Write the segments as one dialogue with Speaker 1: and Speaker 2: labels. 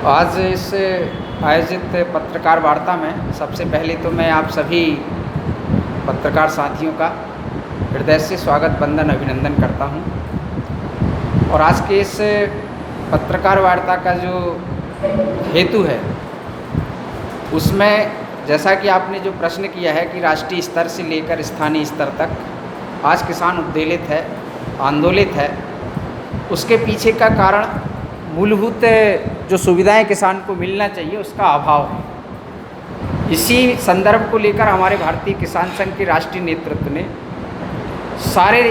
Speaker 1: आज इस आयोजित पत्रकार वार्ता में सबसे पहले तो मैं आप सभी पत्रकार साथियों का हृदय से स्वागत वंदन अभिनंदन करता हूं। और आज के इस पत्रकार वार्ता का जो हेतु है उसमें जैसा कि आपने जो प्रश्न किया है कि राष्ट्रीय स्तर से लेकर स्थानीय स्तर तक आज किसान उद्वेलित है, आंदोलित है, उसके पीछे का कारण मूलभूत जो सुविधाएं किसान को मिलना चाहिए उसका अभाव है। इसी संदर्भ को लेकर हमारे भारतीय किसान संघ के राष्ट्रीय नेतृत्व ने सारे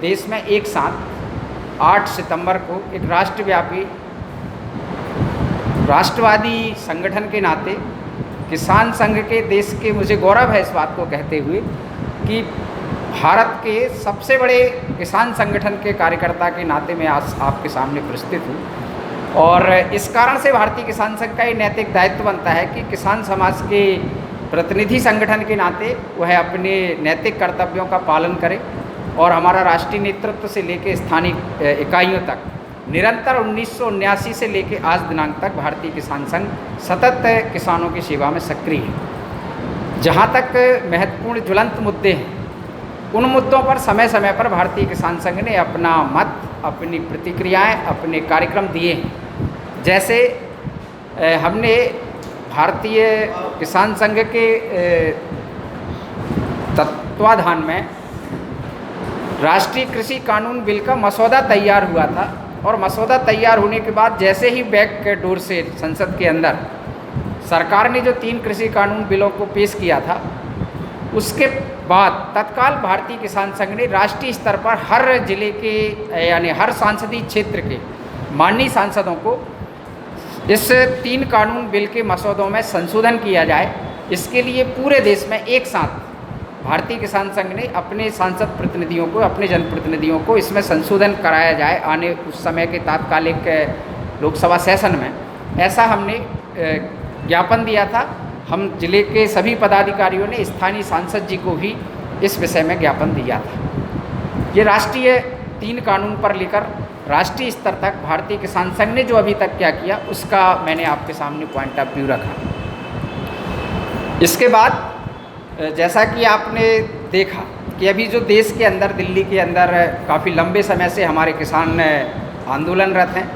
Speaker 1: देश में एक साथ 8 सितंबर को एक राष्ट्रव्यापी राष्ट्रवादी संगठन के नाते किसान संघ के देश के, मुझे गौरव है इस बात को कहते हुए कि भारत के सबसे बड़े किसान संगठन के कार्यकर्ता के नाते मैं आज आपके सामने प्रस्तुत हूँ। और इस कारण से भारतीय किसान संघ का ये नैतिक दायित्व बनता है कि किसान समाज के प्रतिनिधि संगठन के नाते वह अपने नैतिक कर्तव्यों का पालन करे और हमारा राष्ट्रीय नेतृत्व से लेकर स्थानीय इकाइयों तक निरंतर 1979 से लेकर आज दिनांक तक भारतीय किसान संघ सतत किसानों की सेवा में सक्रिय है। जहाँ तक महत्वपूर्ण ज्वलंत मुद्दे हैं उन मुद्दों पर समय समय पर भारतीय किसान संघ ने अपना मत, अपनी प्रतिक्रियाएं, अपने कार्यक्रम दिए हैं। जैसे हमने भारतीय किसान संघ के तत्वाधान में राष्ट्रीय कृषि कानून बिल का मसौदा तैयार हुआ था और मसौदा तैयार होने के बाद जैसे ही बैक डोर से संसद के अंदर सरकार ने जो 3 कृषि कानून बिलों को पेश किया था, उसके बाद तत्काल भारतीय किसान संघ ने राष्ट्रीय स्तर पर हर जिले के यानी हर सांसदीय क्षेत्र के माननीय सांसदों को इस 3 कानून बिल के मसौदों में संशोधन किया जाए, इसके लिए पूरे देश में एक साथ भारतीय किसान संघ ने अपने सांसद प्रतिनिधियों को, अपने जनप्रतिनिधियों को इसमें संशोधन कराया जाए आने उस समय के तात्कालिक लोकसभा सेशन में। ऐसा हमने ज्ञापन दिया था। हम जिले के सभी पदाधिकारियों ने स्थानीय सांसद जी को भी इस विषय में ज्ञापन दिया था। ये राष्ट्रीय 3 कानून पर लेकर राष्ट्रीय स्तर तक भारतीय किसान संघ ने जो अभी तक क्या किया उसका मैंने आपके सामने पॉइंट ऑफ व्यू रखा। इसके बाद जैसा कि आपने देखा कि अभी जो देश के अंदर, दिल्ली के अंदर काफ़ी लंबे समय से हमारे किसान आंदोलनरत हैं,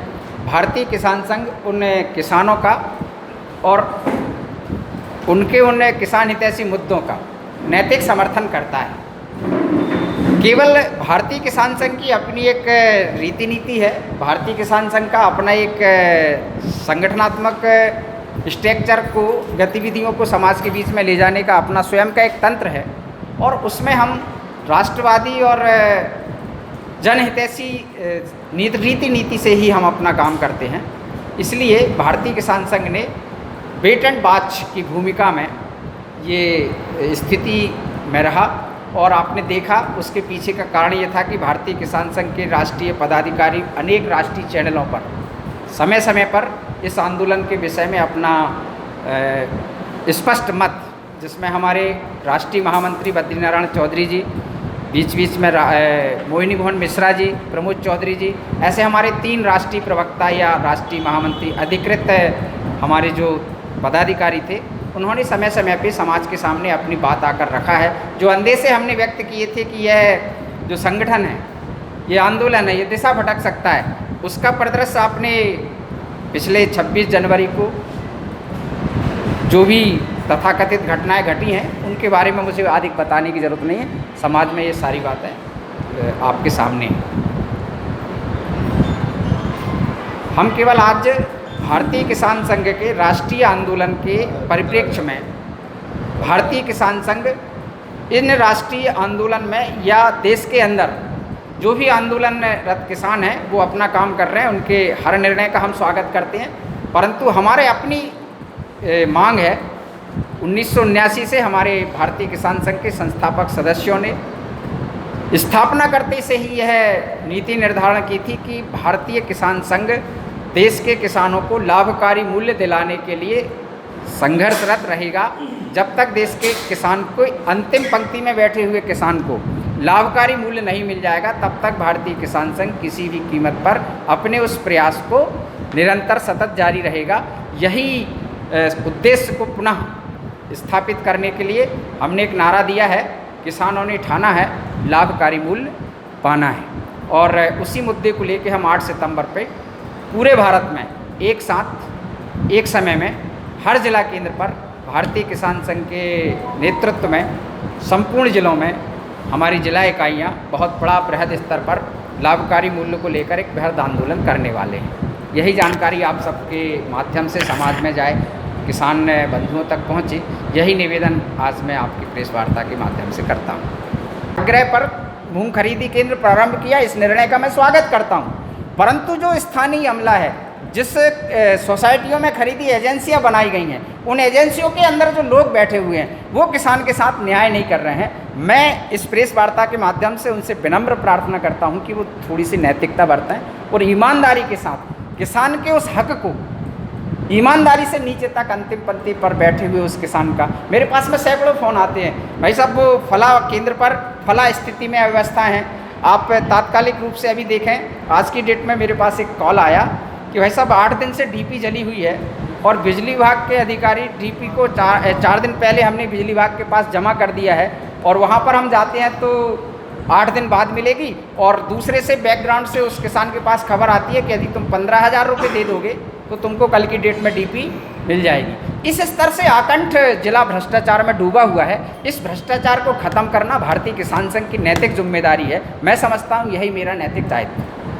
Speaker 1: भारतीय किसान संघ उन किसानों का और उनके उन किसान हितैषी मुद्दों का नैतिक समर्थन करता है। केवल भारतीय किसान संघ की अपनी एक रीति नीति है, भारतीय किसान संघ का अपना एक संगठनात्मक स्ट्रक्चर को, गतिविधियों को समाज के बीच में ले जाने का अपना स्वयं का एक तंत्र है और उसमें हम राष्ट्रवादी और जनहितैषी रीति नीति से ही हम अपना काम करते हैं। इसलिए भारतीय किसान संघ ने वेट एंड वॉच की भूमिका में ये स्थिति में रहा और आपने देखा उसके पीछे का कारण ये था कि भारतीय किसान संघ के राष्ट्रीय पदाधिकारी अनेक राष्ट्रीय चैनलों पर समय समय पर इस आंदोलन के विषय में अपना स्पष्ट मत, जिसमें हमारे राष्ट्रीय महामंत्री बद्रीनारायण चौधरी जी, बीच बीच में मोहिनी मोहन मिश्रा जी, प्रमोद चौधरी जी, ऐसे हमारे 3 राष्ट्रीय प्रवक्ता या राष्ट्रीय महामंत्री अधिकृत हमारे जो पदाधिकारी थे, उन्होंने समय समय पे समाज के सामने अपनी बात आकर रखा है। जो अंदेशे हमने व्यक्त किए थे कि यह जो संगठन है, ये आंदोलन है, ये दिशा भटक सकता है, उसका परिदृश्य आपने पिछले 26 जनवरी को जो भी तथाकथित घटनाएं घटी हैं उनके बारे में मुझे अधिक बताने की ज़रूरत नहीं है। समाज में ये सारी बातें आपके सामने हैं। हम केवल आज भारतीय किसान संघ के राष्ट्रीय आंदोलन के परिप्रेक्ष्य में भारतीय किसान संघ इन राष्ट्रीय आंदोलन में या देश के अंदर जो भी आंदोलनरत किसान हैं वो अपना काम कर रहे हैं, उनके हर निर्णय का हम स्वागत करते हैं। परंतु हमारे अपनी मांग है, 1979 से हमारे भारतीय किसान संघ के संस्थापक सदस्यों ने स्थापना करते से ही यह नीति निर्धारण की थी कि भारतीय किसान संघ देश के किसानों को लाभकारी मूल्य दिलाने के लिए संघर्षरत रहेगा। जब तक देश के किसान को, अंतिम पंक्ति में बैठे हुए किसान को लाभकारी मूल्य नहीं मिल जाएगा, तब तक भारतीय किसान संघ किसी भी कीमत पर अपने उस प्रयास को निरंतर सतत जारी रहेगा। यही उद्देश्य को पुनः स्थापित करने के लिए हमने एक नारा दिया है, किसानों ने ठाना है लाभकारी मूल्य पाना है। और उसी मुद्दे को लेकर हम 8 सितंबर पे पूरे भारत में एक साथ एक समय में हर जिला केंद्र पर भारतीय किसान संघ के नेतृत्व में संपूर्ण जिलों में हमारी जिला इकाइयाँ बहुत बड़ा बृहद स्तर पर लाभकारी मूल्य को लेकर एक बृहद आंदोलन करने वाले हैं। यही जानकारी आप सबके माध्यम से समाज में जाए, किसान बंधुओं तक पहुँचे, यही निवेदन आज मैं आपकी प्रेस वार्ता के माध्यम से करता हूँ। आग्रह पर मूंग खरीदी केंद्र प्रारंभ किया, इस निर्णय का मैं स्वागत करता हूँ, परंतु जो स्थानीय अमला है, जिस सोसाइटियों में खरीदी एजेंसियां बनाई गई हैं, उन एजेंसियों के अंदर जो लोग बैठे हुए हैं वो किसान के साथ न्याय नहीं कर रहे हैं। मैं इस प्रेस वार्ता के माध्यम से उनसे विनम्र प्रार्थना करता हूं कि वो थोड़ी सी नैतिकता बरतें और ईमानदारी के साथ किसान के उस हक को ईमानदारी से नीचे तक अंतिम पंक्ति पर बैठे हुए उस किसान का, मेरे पास में सैकड़ों फ़ोन आते हैं, भाई साहब वो फला केंद्र पर फला स्थिति में अव्यवस्था है, आप तात्कालिक रूप से अभी देखें। आज की डेट में मेरे पास एक कॉल आया कि भाई साहब 8 दिन से डीपी जली हुई है और बिजली विभाग के अधिकारी डीपी को 4 दिन पहले हमने बिजली विभाग के पास जमा कर दिया है और वहाँ पर हम जाते हैं तो 8 दिन बाद मिलेगी, और दूसरे से बैकग्राउंड से उस किसान के पास खबर आती है कि यदि तुम 15,000 रुपये दे दोगे तो तुमको कल की डेट में डीपी मिल जाएगी। इस स्तर से आकंठ जिला भ्रष्टाचार में डूबा हुआ है। इस भ्रष्टाचार को ख़त्म करना भारतीय किसान संघ की नैतिक जिम्मेदारी है। मैं समझता हूँ यही मेरा नैतिक दायित्व है।